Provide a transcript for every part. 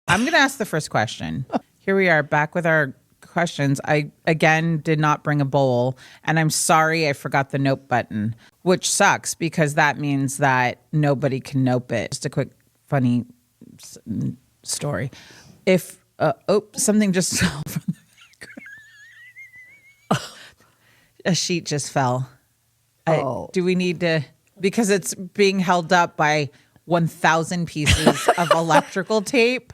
I'm going to ask the first question. Here we are back with our questions. I, again, did not bring a bowl, and I'm sorry I forgot the nope button, which sucks because that means that nobody can nope it. Just a quick, funny story. If, something just fell from the background. A sheet just fell. Do we need to, because it's being held up by 1,000 pieces of electrical tape.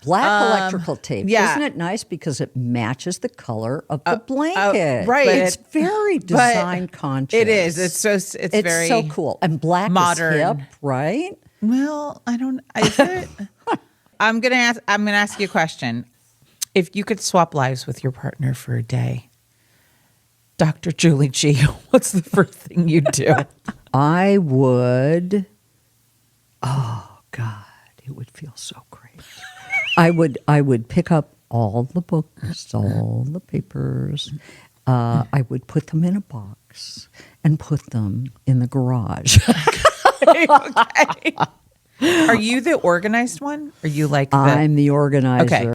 Black electrical tape. Yeah. Isn't it nice because it matches the color of the blanket? Right. But it's very design conscious. It is. It's very so cool. And black modern. is hip, right? Well, I don't. Is it? I'm gonna ask you a question. If you could swap lives with your partner for a day, Dr. Julie G, what's the first thing you'd do? I would. Oh God, it would feel so great. I would pick up all the books, all the papers. I would put them in a box and put them in the garage. Okay. Are you the organized one? Are you like I'm the organizer. Okay.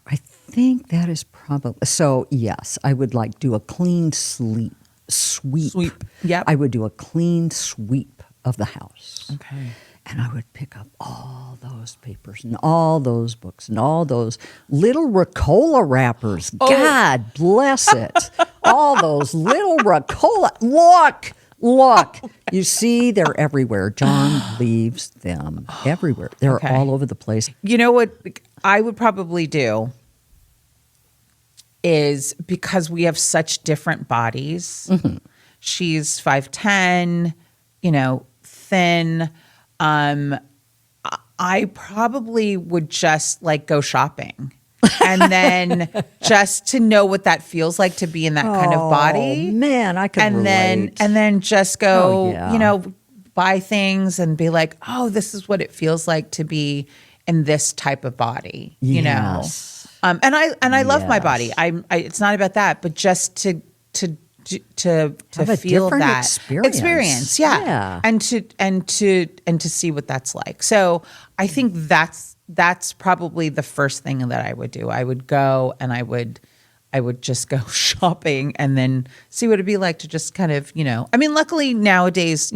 I think that is probably so. Yes, I would like do a clean sweep. Yep. I would do a clean sweep of the house. Okay. And I would pick up all those papers and all those books and all those little Ricola wrappers. Oh. God bless it. All those little Ricola. Look. You see, they're everywhere. John leaves them everywhere. They're Okay. all over the place. You know what I would probably do is, because we have such different bodies. Mm-hmm. She's 5'10", thin. I probably would just like go shopping and then just to know what that feels like to be in that kind of body. Man, I could relate. And then just go, Oh, yeah. Buy things and be like, oh, this is what it feels like to be in this type of body, Yes. And I love my body. It's not about that, but just to Have a feel different that experience. yeah. And to see what that's like. So I think that's probably the first thing that I would do. I would go and I would just go shopping and then see what it'd be like to just kind of, luckily nowadays,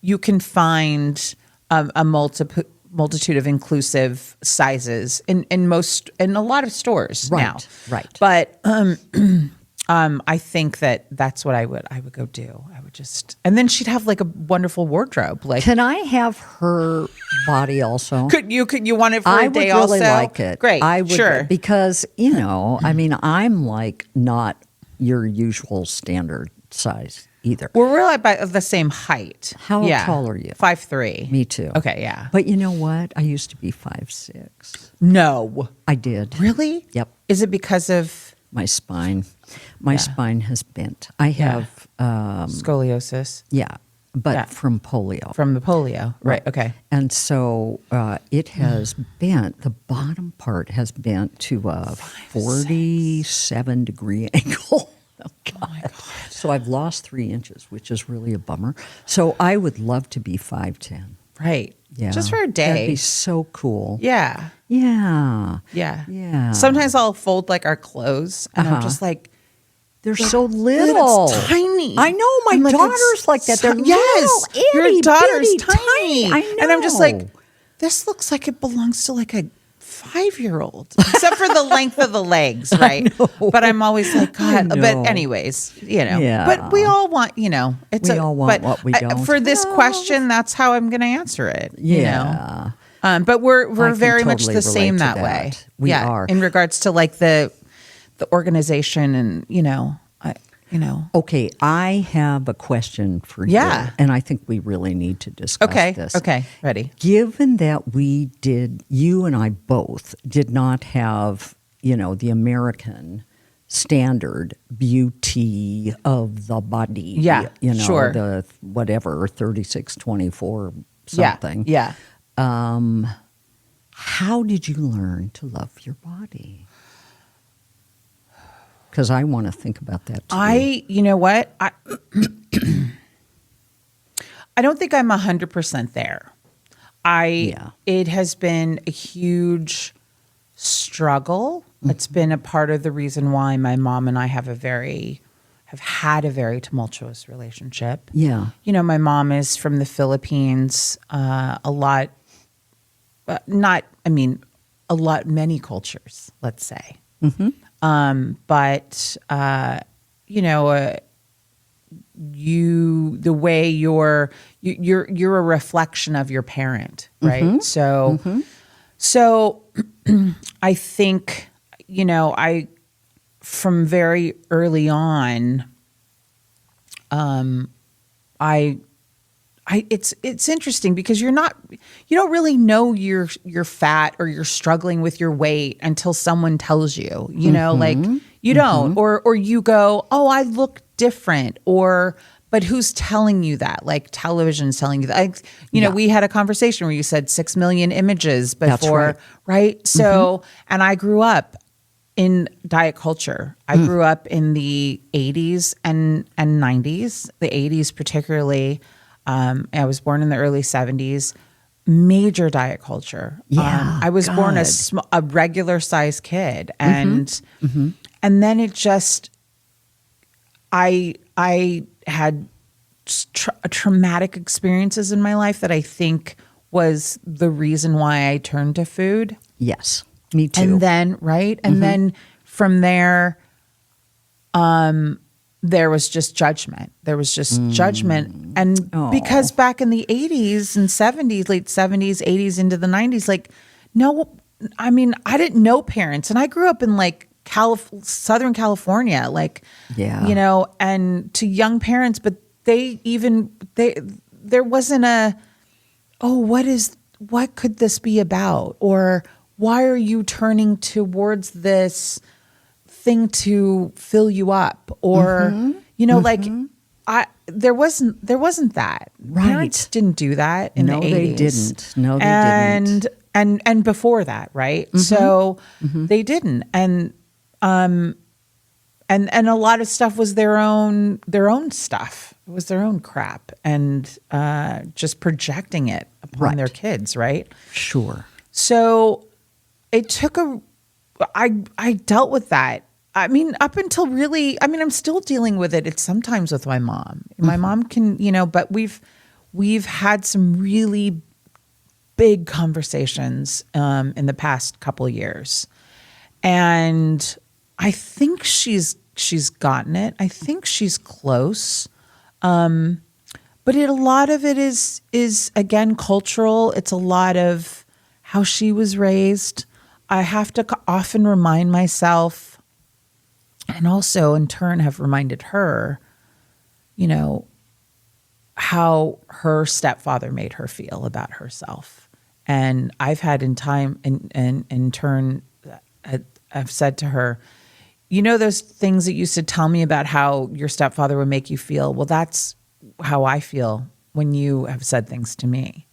you can find a multitude of inclusive sizes in a lot of stores now. Right. But I think that's what I would go do. I would just, and then she'd have like a wonderful wardrobe. Like, Can I have her body also? could you want it for I a day would really also? like it. Great. I would, sure. because I'm like not your usual standard size either. We're really about the same height. How tall are you? 5'3". Me too. Okay, yeah. But you know what? I used to be 5'6". No. I did. Really? Yep. Is it because of My spine. My spine has bent. I have scoliosis? Yeah, but from polio. From the polio. Right. Okay. And so it has bent, the bottom part has bent to a 47-degree angle. Oh, God. Oh, my God. So I've lost 3 inches, which is really a bummer. So I would love to be 5'10". Right. Yeah. Just for a day. That'd be so cool. Yeah. Yeah. Yeah. Yeah. Sometimes I'll fold like our clothes and I'm just like, They're so little. It's tiny. I know. My I'm like, daughter's like that. They're yes, little, your daughter's itty-bitty, tiny. I know. And I'm just like, this looks like it belongs to like a 5-year-old, except for the length of the legs, right? But I'm always like, God. But anyways, Yeah. But we all want, it's We all want what we don't For this have. question, that's how I'm going to answer it. Yeah. But we're can very much totally the same relate to that way. that. We are. In regards to like the organization and Okay, I have a question for you. Yeah. And I think we really need to discuss this. Okay, ready. Given that you and I both did not have, the American standard beauty of the body. Yeah, sure. The whatever, 36-24 something. Yeah. How did you learn to love your body? Because I want to think about that too. You know what? I don't think I'm 100% there. It has been a huge struggle. It's been a part of the reason why my mom and I have had a very tumultuous relationship. Yeah. You know, my mom is from the Philippines, many cultures, let's say. But the way you're a reflection of your parent, right? So I think, from very early on, it's interesting because you don't really know you're fat or you're struggling with your weight until someone tells you, like you don't, or you go, oh, I look different, but who's telling you that? Like television's telling you that. We had a conversation where you said 6 million images before, That's right? So, and I grew up in diet culture. I grew up in the 80s and 90s, the 80s particularly. I was born in the early 70s. Major diet culture. Yeah, I was born a regular sized kid, and then it just, I had traumatic experiences in my life that I think was the reason why I turned to food. Yes, me too. And then, right? And then from there, there was just judgment. There was just judgment. And because back in the 80s and 70s, late 70s, 80s into the 90s, I didn't know parents. And I grew up in Southern California, and to young parents, but there wasn't what could this be about? Or why are you turning towards this thing to fill you up? Or, there wasn't that. Right. Parents didn't do that in the 80s. They didn't. No, they didn't. And before that, right? So they didn't. And a lot of stuff was their own stuff. It was their own crap, and just projecting it upon their kids, right? Sure. So it took I dealt with that. Up until really, I'm still dealing with it. It's sometimes with my mom. My mom can, but we've had some really big conversations in the past couple of years, and I think she's gotten it. I think she's close. But a lot of it is again cultural. It's a lot of how she was raised. I have to often remind myself, and also in turn have reminded her, how her stepfather made her feel about herself. And I've had in turn, I've said to her, those things that you used to tell me about how your stepfather would make you feel? Well, that's how I feel when you have said things to me,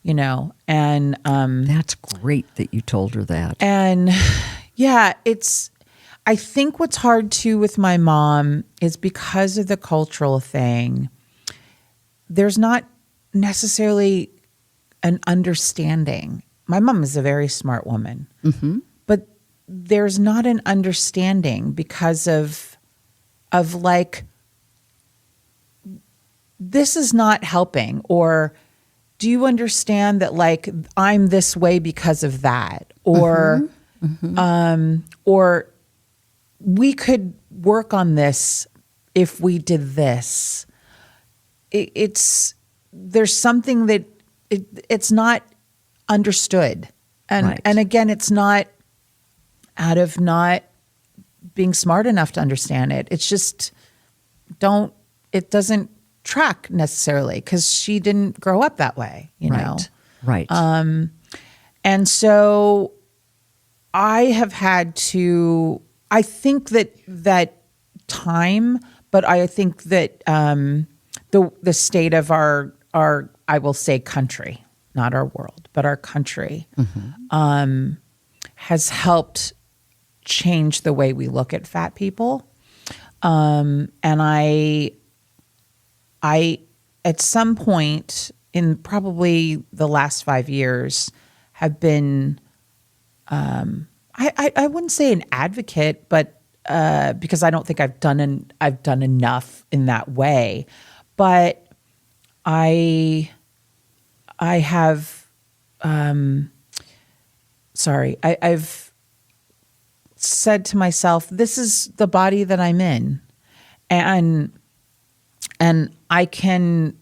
and that's great that you told her that. And yeah, I think what's hard too with my mom is because of the cultural thing, there's not necessarily an understanding. My mom is a very smart woman, but there's not an understanding because of this is not helping, or do you understand that I'm this way because of that, or or we could work on this if we did this. There's something that it's not understood, and again, it's not out of not being smart enough to understand it. It's just it doesn't track necessarily because she didn't grow up that way, know? Right. And so I have had to, I think that time, but I think that the state of our, I will say country, not our world, but our country, has helped change the way we look at fat people. And I at some point, in probably the last 5 years have been, I wouldn't say an advocate, but because I don't think I've done enough in that way, but I have, I've said to myself, this is the body that I'm in, and I can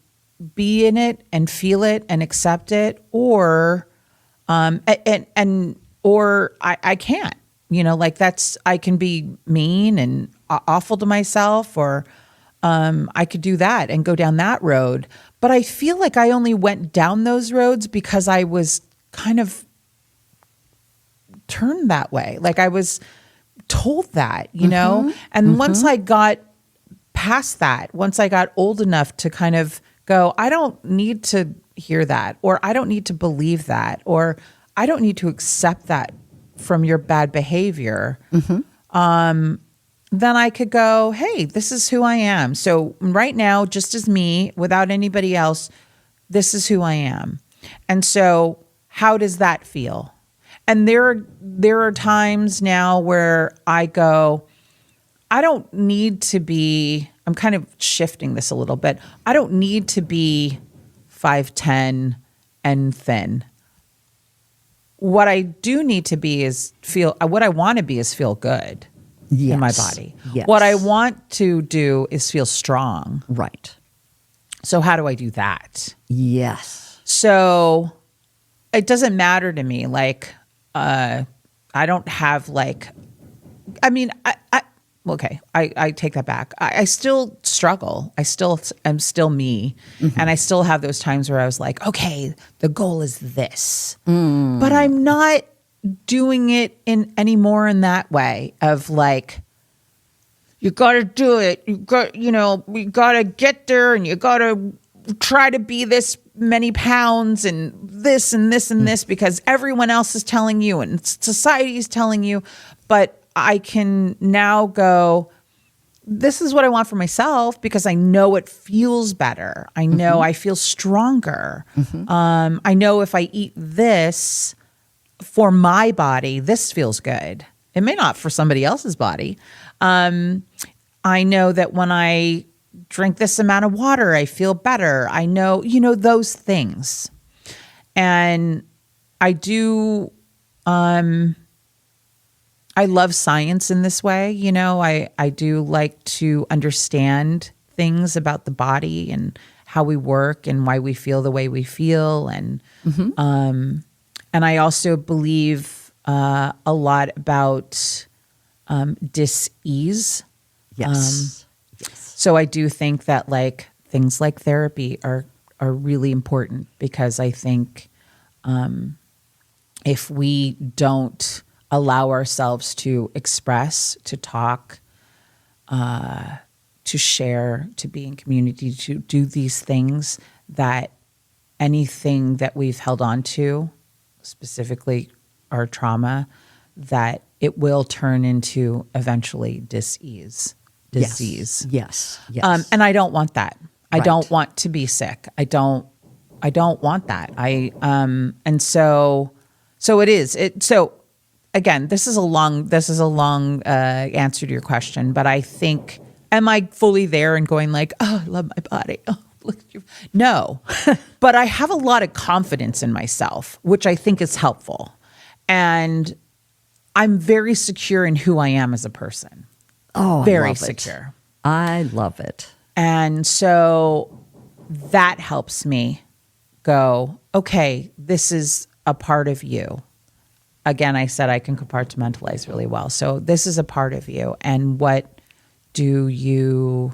be in it and feel it and accept it, or or I can't, like I can be mean and awful to myself, or I could do that and go down that road. But I feel like I only went down those roads because I was kind of turned that way. Like I was told that, and once I got past that, once I got old enough to kind of go, I don't need to hear that, or I don't need to believe that, or I don't need to accept that from your bad behavior. Then I could go, hey, this is who I am. So right now, just as me, without anybody else, this is who I am. And so how does that feel? And there are times now where I go, I don't need to be, I'm kind of shifting this a little bit. I don't need to be 5'10" and thin. What I do need to be is what I want to be is feel good in my body. Yes. What I want to do is feel strong. Right. So how do I do that? Yes. So it doesn't matter to me. Like, I don't have like, I mean, I take that back. I still struggle. I'm still me. And I still have those times where I was like, okay, the goal is this, but I'm not doing it anymore in that way of like, you got to do it. We got to get there, and you got to try to be this many pounds and this and this and this because everyone else is telling you and society is telling you. But I can now go, this is what I want for myself because I know it feels better. I know I feel stronger. I know if I eat this for my body, this feels good. It may not for somebody else's body. I know that when I drink this amount of water, I feel better. I know, those things. And I do, I love science in this way. I do like to understand things about the body and how we work and why we feel the way we feel. And I also believe a lot about dis-ease. Yes. So I do think that like things like therapy are really important because I think if we don't allow ourselves to express, to talk, to share, to be in community, to do these things, that anything that we've held on to, specifically our trauma, that it will turn into eventually disease. Yes. And I don't want that. I Right. don't want to be sick. I don't want that. And so it is. So again, this is a long answer to your question, but I think, am I fully there and going like, oh, I love my body. Oh, look at you. No, but I have a lot of confidence in myself, which I think is helpful. And I'm very secure in who I am as a person. Oh, Very I love secure. It. I love it. And so that helps me go, okay, this is a part of you. Again, I said I can compartmentalize really well. So this is a part of you. And what can you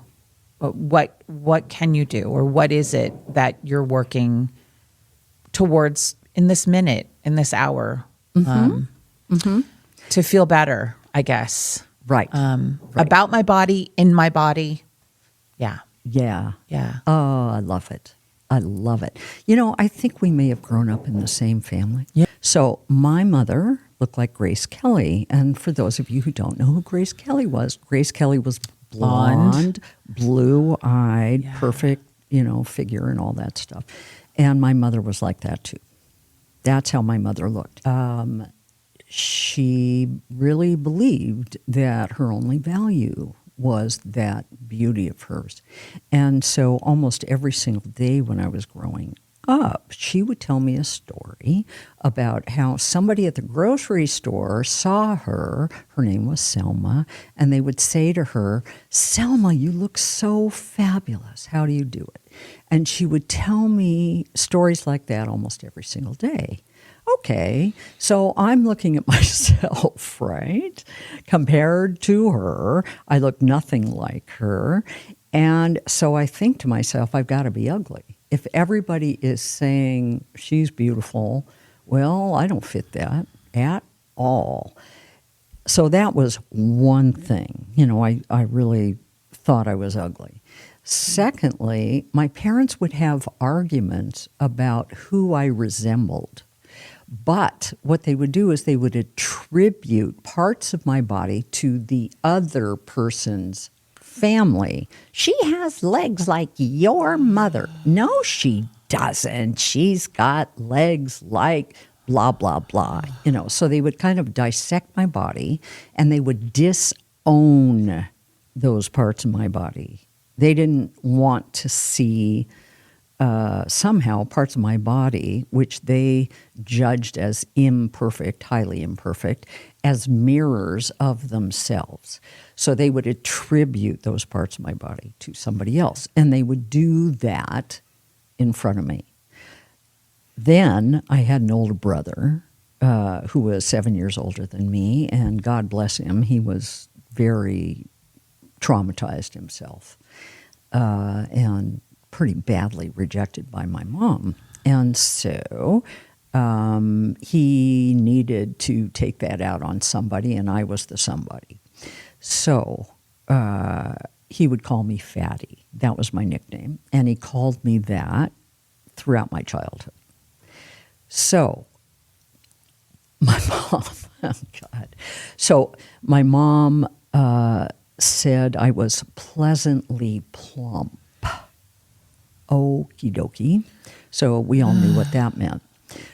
do? Or what is it that you're working towards in this minute, in this hour, to feel better, I guess. Right. About my body, in my body. Yeah. Yeah. Yeah. Oh, I love it. I love it. I think we may have grown up in the same family. Yeah. So my mother looked like Grace Kelly. And for those of you who don't know who Grace Kelly was blonde, blue-eyed, perfect, figure and all that stuff. And my mother was like that too. That's how my mother looked. She really believed that her only value was that beauty of hers. And so almost every single day when I was growing up, she would tell me a story about how somebody at the grocery store saw her. Her name was Selma. And they would say to her, "Selma, you look so fabulous. How do you do it?" And she would tell me stories like that almost every single day. Okay, so I'm looking at myself, right? Compared to her, I look nothing like her. And so I think to myself, I've got to be ugly. If everybody is saying she's beautiful, well, I don't fit that at all. So that was one thing. I really thought I was ugly. Secondly, my parents would have arguments about who I resembled. But what they would do is they would attribute parts of my body to the other person's family. She has legs like your mother. No, she doesn't. She's got legs like blah, blah, blah. So they would kind of dissect my body and they would disown those parts of my body. They didn't want to see somehow parts of my body, which they judged as imperfect, highly imperfect, as mirrors of themselves. So they would attribute those parts of my body to somebody else. And they would do that in front of me. Then I had an older brother who was 7 years older than me, and God bless him, he was very traumatized himself and pretty badly rejected by my mom. And so he needed to take that out on somebody, and I was the somebody. So he would call me Fatty. That was my nickname. And he called me that throughout my childhood. So my mom, oh God. So my mom said I was pleasantly plump. Okie dokie. So we all knew what that meant.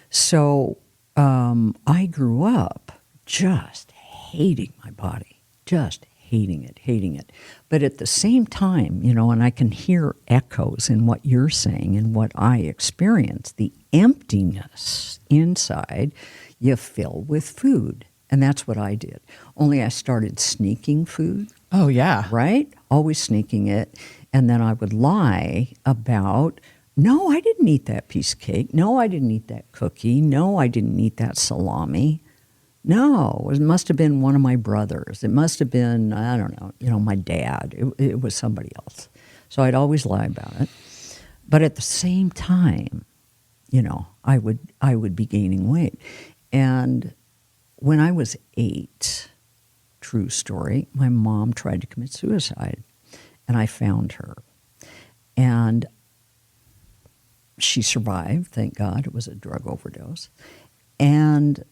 So I grew up just hating my body, just hating it. But at the same time, and I can hear echoes in what you're saying and what I experience, the emptiness inside you fill with food. And that's what I did. Only I started sneaking food. Oh, yeah. Right? Always sneaking it. And then I would lie about, no, I didn't eat that piece of cake. No, I didn't eat that cookie. No, I didn't eat that salami. No, it must have been one of my brothers. It must have been, I don't know, my dad. It was somebody else. So I'd always lie about it. But at the same time, I would be gaining weight. And when I was 8, true story, my mom tried to commit suicide. And I found her. And she survived, thank God. It was a drug overdose. And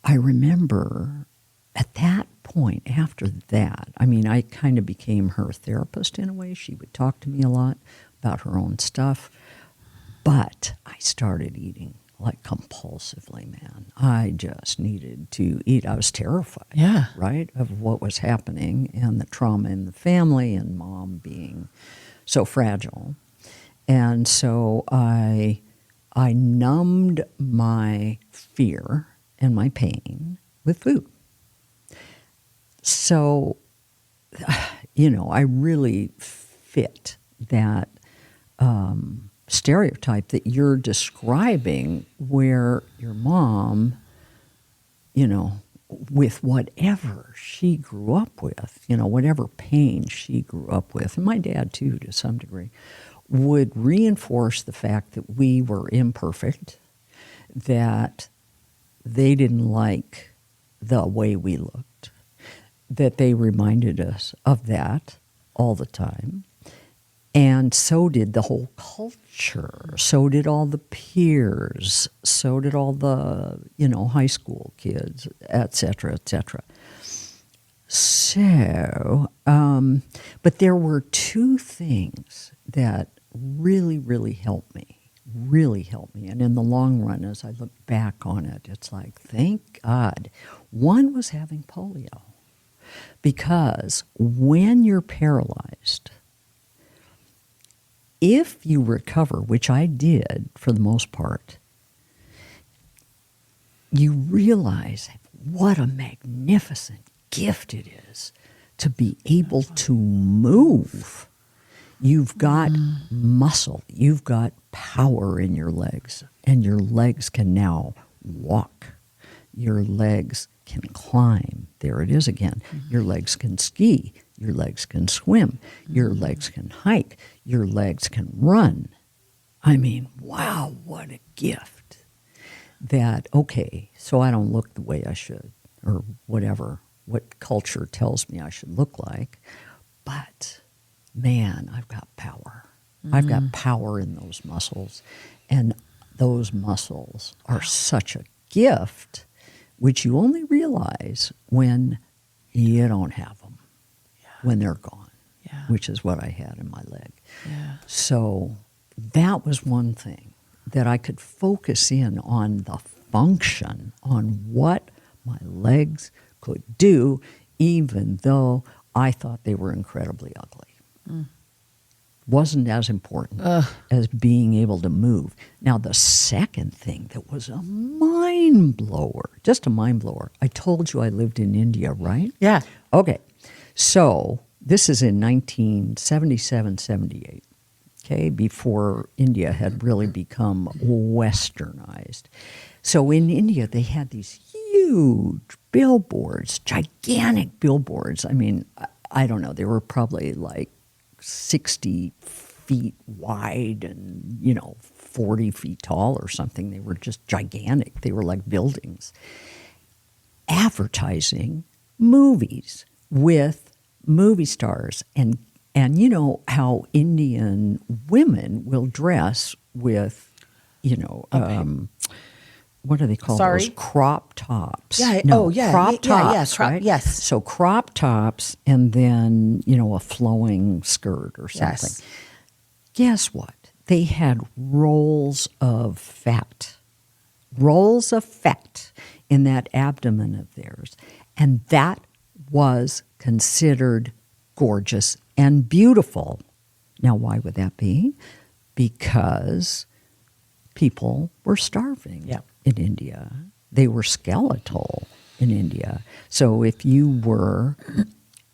I remember at that point, after that, I kind of became her therapist in a way. She would talk to me a lot about her own stuff. But I started eating like compulsively, man. I just needed to eat. I was terrified, right, of what was happening and the trauma in the family and mom being so fragile. And so I numbed my fear and my pain with food. So, I really fit that stereotype that you're describing, where your mom, with whatever she grew up with, whatever pain she grew up with, and my dad too to some degree, would reinforce the fact that we were imperfect, that they didn't like the way we looked, that they reminded us of that all the time. And so did the whole culture. So did all the peers. So did all the, high school kids, et cetera, et cetera. So, but there were two things that really, really helped me. Really helped me. And in the long run, as I look back on it, it's like, thank God. One was having polio. Because when you're paralyzed, if you recover, which I did for the most part, you realize what a magnificent gift it is to be able to move. You've got muscle, you've got power in your legs, and your legs can now walk. Your legs can climb. There it is again. Your legs can ski. Your legs can swim. Your legs can hike. Your legs can run. I mean, wow, what a gift. That, okay, so I don't look the way I should, or whatever, what culture tells me I should look like, but man, I've got power. I've got power in those muscles, and those muscles are such a gift, which you only realize when you don't have them, when they're gone, which is what I had in my leg. Yeah. So that was one thing, that I could focus in on the function, on what my legs could do, even though I thought they were incredibly ugly. Wasn't as important as being able to move. Now, the second thing that was a mind blower, just a mind blower, I told you I lived in India, right? Yeah. Okay. So this is in 1977, 78, okay, before India had really become westernized. So in India, they had these huge billboards, gigantic billboards. I mean, I don't know, they were probably like 60 feet wide and, 40 feet tall or something. They were just gigantic. They were like buildings. Advertising movies with movie stars. And you know how Indian women will dress with, what do they call those? Crop tops. Yeah. No, yeah. crop tops, right? Yes. So crop tops and then, a flowing skirt or something. Yes. Guess what? They had rolls of fat in that abdomen of theirs. And that was considered gorgeous and beautiful. Now, why would that be? Because people were starving in India. They were skeletal in India. So if you were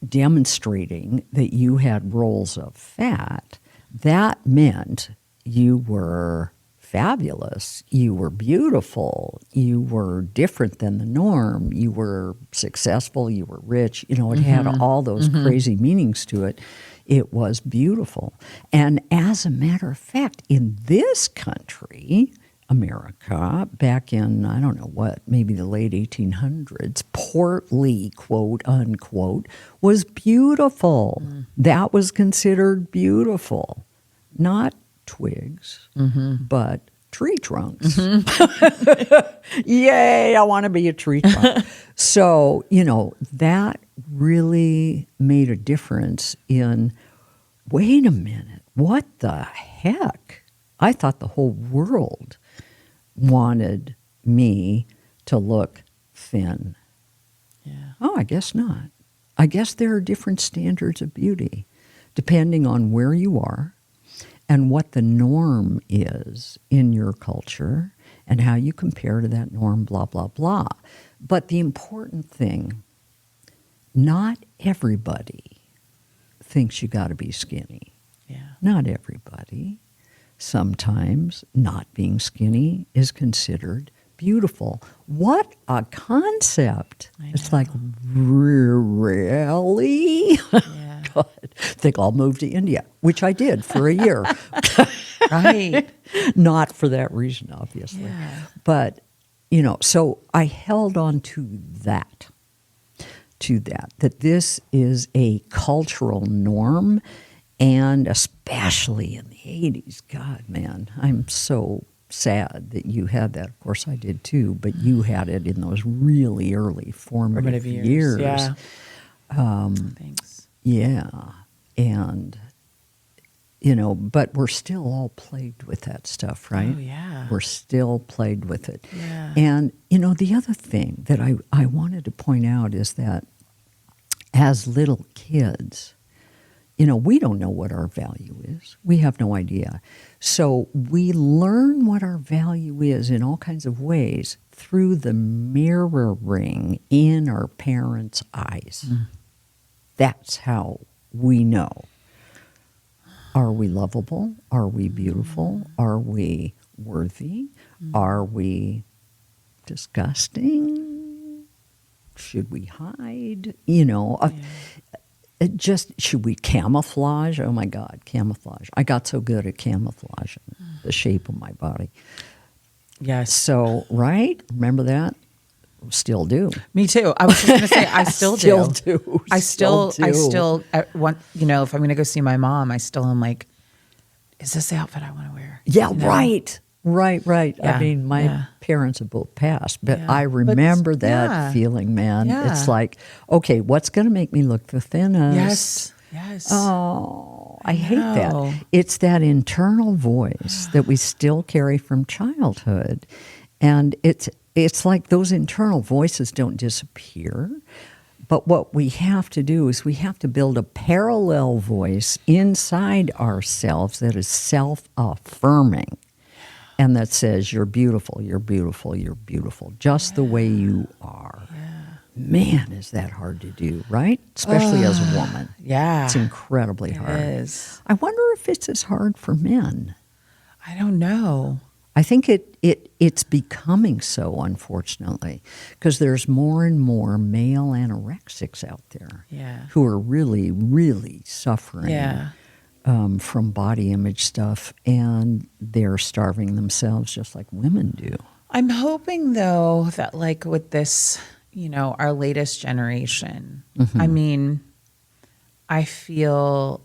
demonstrating that you had rolls of fat, that meant you were fabulous, you were beautiful, you were different than the norm, you were successful, you were rich. It had all those crazy meanings to it. It was beautiful. And as a matter of fact, in this country, America, back in, I don't know what, maybe the late 1800s, portly, quote unquote, was beautiful. That was considered beautiful. Not twigs, but tree trunks. Yay, I want to be a tree trunk. So, that really made a difference in, wait a minute, what the heck? I thought the whole world wanted me to look thin. Yeah. Oh, I guess not. I guess there are different standards of beauty depending on where you are and what the norm is in your culture and how you compare to that norm, blah, blah, blah. But the important thing, not everybody thinks you got to be skinny. Yeah. Not everybody. Sometimes not being skinny is considered beautiful. What a concept. It's like, really? Yeah. God, I think I'll move to India, which I did for a year. Right. Not for that reason, obviously. Yeah. But, so I held on to that, that this is a cultural norm. And especially in the 80s, God, man, I'm so sad that you had that. Of course, I did too, but you had it in those really early formative years. Yeah. Thanks. Yeah. And but we're still all plagued with that stuff, right? Oh, yeah. We're still plagued with it. Yeah. And, the other thing that I wanted to point out is that as little kids, we don't know what our value is. We have no idea. So we learn what our value is in all kinds of ways through the mirroring in our parents' eyes. That's how we know. Are we lovable? Are we beautiful? Are we worthy? Are we disgusting? Should we hide? Should we camouflage? Oh my God, camouflage. I got so good at camouflaging the shape of my body. Yes. So, right? Remember that? Still do. Me too. I was just going to say, I still do. I still want, if I'm going to go see my mom, I still am like, is this the outfit I want to wear? Yeah, right. Right. Yeah, I mean, my parents have both passed, but Yeah. I remember But, that feeling, man. Yeah. It's like, okay, what's going to make me look the thinnest? Yes. Oh, I hate know. that. It's that internal voice that we still carry from childhood. And it's like those internal voices don't disappear. But what we have to do is we have to build a parallel voice inside ourselves that is self-affirming. And that says, you're beautiful, you're beautiful, you're beautiful, just the way you are. Yeah. Man, is that hard to do, right? Especially as a woman. Yeah. It's incredibly hard. It is. I wonder if it's as hard for men. I don't know. I think it's becoming so, unfortunately, because there's more and more male anorexics out there who are really, really suffering from body image stuff, and they're starving themselves just like women do. I'm hoping, though, that like with this, our latest generation, I mean, I feel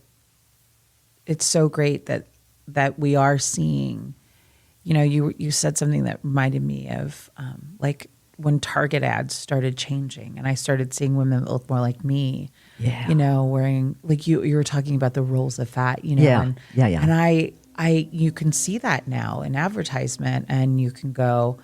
it's so great that we are seeing. You said something that reminded me of like when Target ads started changing, and I started seeing women that look more like me. Yeah. Wearing like you were talking about the rules of fat. Yeah. And I you can see that now in advertisement, and you can go,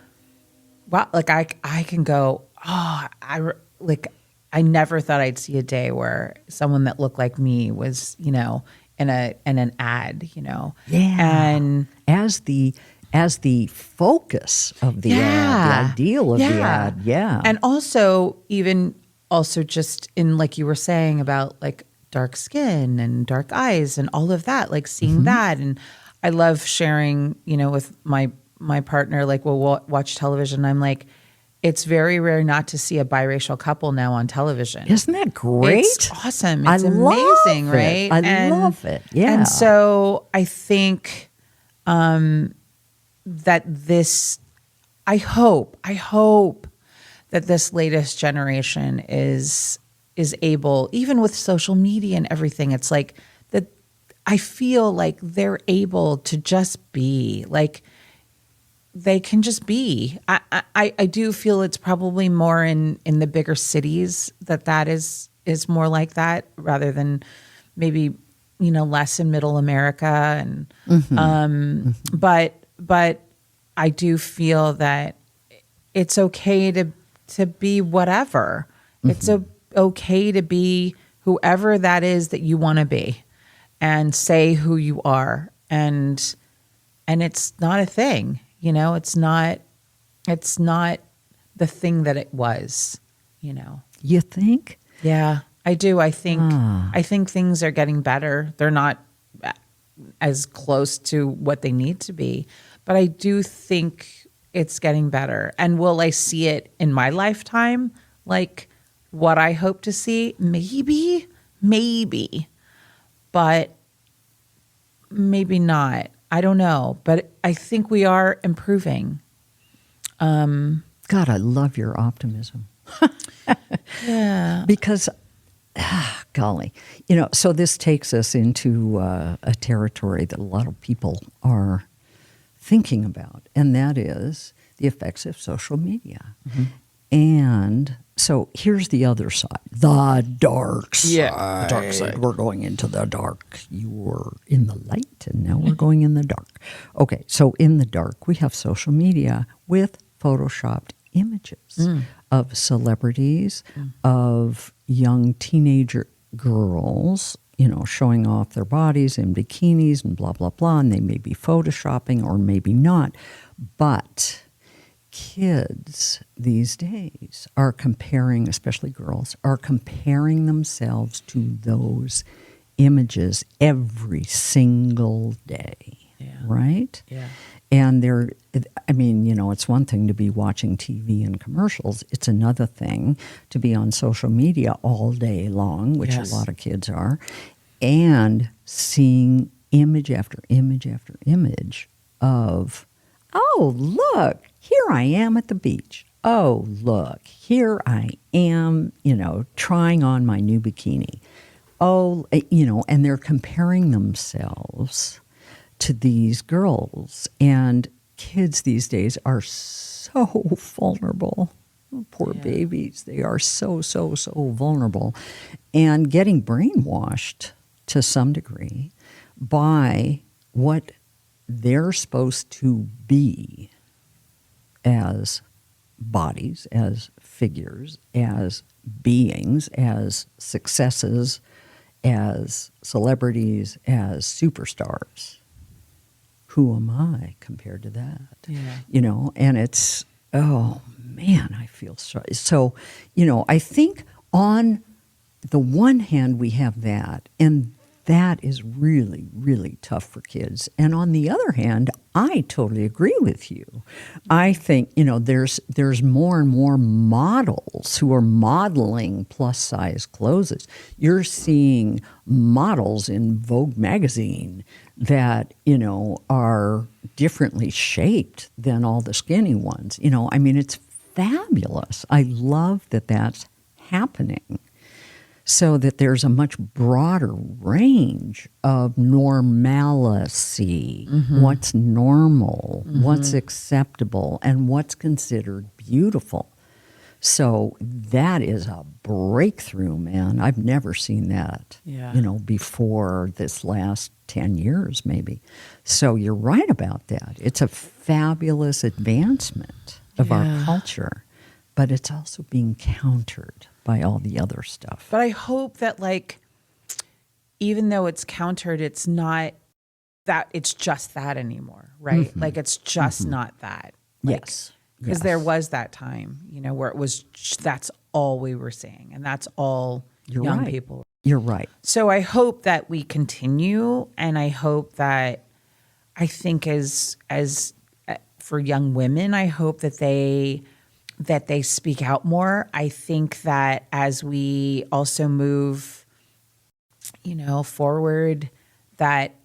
wow, like I can go, oh, I never thought I'd see a day where someone that looked like me was, in an ad, Yeah. And as the focus of the ad, the ideal of the ad, And also just in, like you were saying about like dark skin and dark eyes and all of that, like seeing that. And I love sharing, with my partner, like we'll watch television. I'm like, it's very rare not to see a biracial couple now on television. Isn't that great? It's awesome. It's amazing, right? I love it. Yeah. And so I think that I hope that this latest generation is able, even with social media and everything, it's like that I feel like they're able to just be, like they can just be. I do feel it's probably more in the bigger cities that is more like that, rather than maybe, less in middle America. And but I do feel that it's okay to be whatever. It's okay to be whoever that is that you want to be, and say who you are. And it's not a thing, it's not the thing that it was, You think? Yeah, I do. I think things are getting better. They're not as close to what they need to be, but I do think it's getting better. And will I see it in my lifetime? Like what I hope to see? Maybe, but maybe not. I don't know, but I think we are improving. God, I love your optimism. Yeah. Because, golly, so this takes us into a territory that a lot of people are thinking about, and that is the effects of social media. And So here's the other side, the dark side. Yeah, the dark side. We're going into the dark. You were in the light, and now we're going in the dark. Okay, so in the dark, we have social media with photoshopped images of celebrities, of young teenager girls, showing off their bodies in bikinis and blah, blah, blah, and they may be photoshopping or maybe not. But kids these days are comparing, especially girls, are comparing themselves to those images every single day, right? Yeah. And it's one thing to be watching TV and commercials. It's another thing to be on social media all day long, which a lot of kids are, and seeing image after image after image of, oh, look, here I am at the beach. Oh, look, here I am, trying on my new bikini. Oh, and they're comparing themselves to these girls. And kids these days are so vulnerable. Poor babies. They are so, so, so vulnerable. And getting brainwashed to some degree by what they're supposed to be as bodies, as figures, as beings, as successes, as celebrities, as superstars. Who am I compared to that? Yeah. And it's, oh man, I feel so, I think on the one hand we have that, and that is really, really tough for kids. And on the other hand, I totally agree with you. I think, there's more and more models who are modeling plus size clothes. You're seeing models in Vogue magazine that, are differently shaped than all the skinny ones. It's fabulous. I love that that's happening. So that there's a much broader range of normalcy, what's normal, what's acceptable, and what's considered beautiful. So that is a breakthrough, man. I've never seen that, before this last 10 years maybe. So you're right about that. It's a fabulous advancement of our culture, but it's also being countered by all the other stuff. But I hope that, even though it's countered, it's not that it's just that anymore, right? It's just not that. Yes. Because there was that time, where it was, that's all we were seeing. And that's all young people. You're right. So I hope that we continue. And I hope that, I think as for young women, I hope that they speak out more. I think that as we also move, forward, that,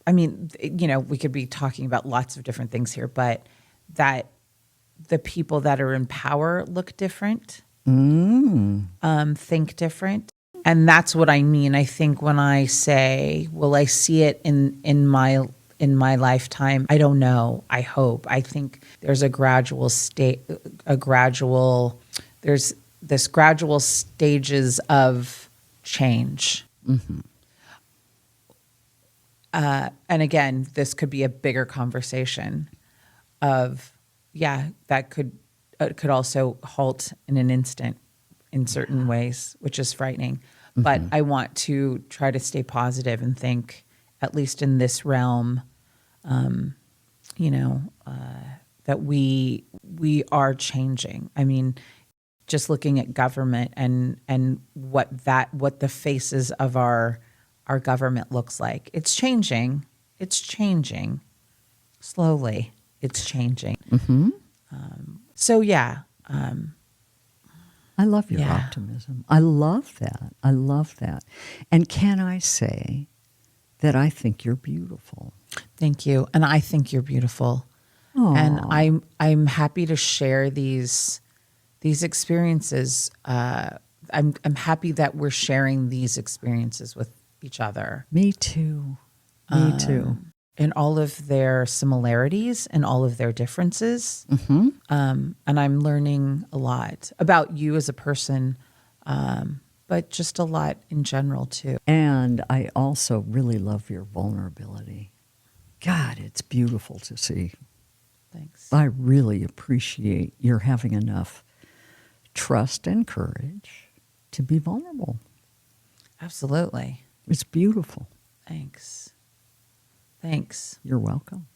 we could be talking about lots of different things here, but that the people that are in power look different, think different. And that's what I mean. I think when I say, will I see it in my lifetime? I don't know. I hope. I think there's there's this gradual stages of change. And again, this could be a bigger conversation of, that could also halt in an instant in certain ways, which is frightening. But I want to try to stay positive and think, at least in this realm, that we are changing. Just looking at government and what the faces of our government looks like. It's changing. It's changing slowly. It's changing. I love your optimism. I love that. I love that. And can I say that I think you're beautiful? Thank you. And I think you're beautiful. Aww. And I'm happy to share these experiences. I'm happy that we're sharing these experiences with each other. Me too. Me too. in all of their similarities and all of their differences. And I'm learning a lot about you as a person, but just a lot in general too. And I also really love your vulnerability. God, it's beautiful to see. Thanks. I really appreciate your having enough trust and courage to be vulnerable. Absolutely. It's beautiful. Thanks. Thanks. You're welcome.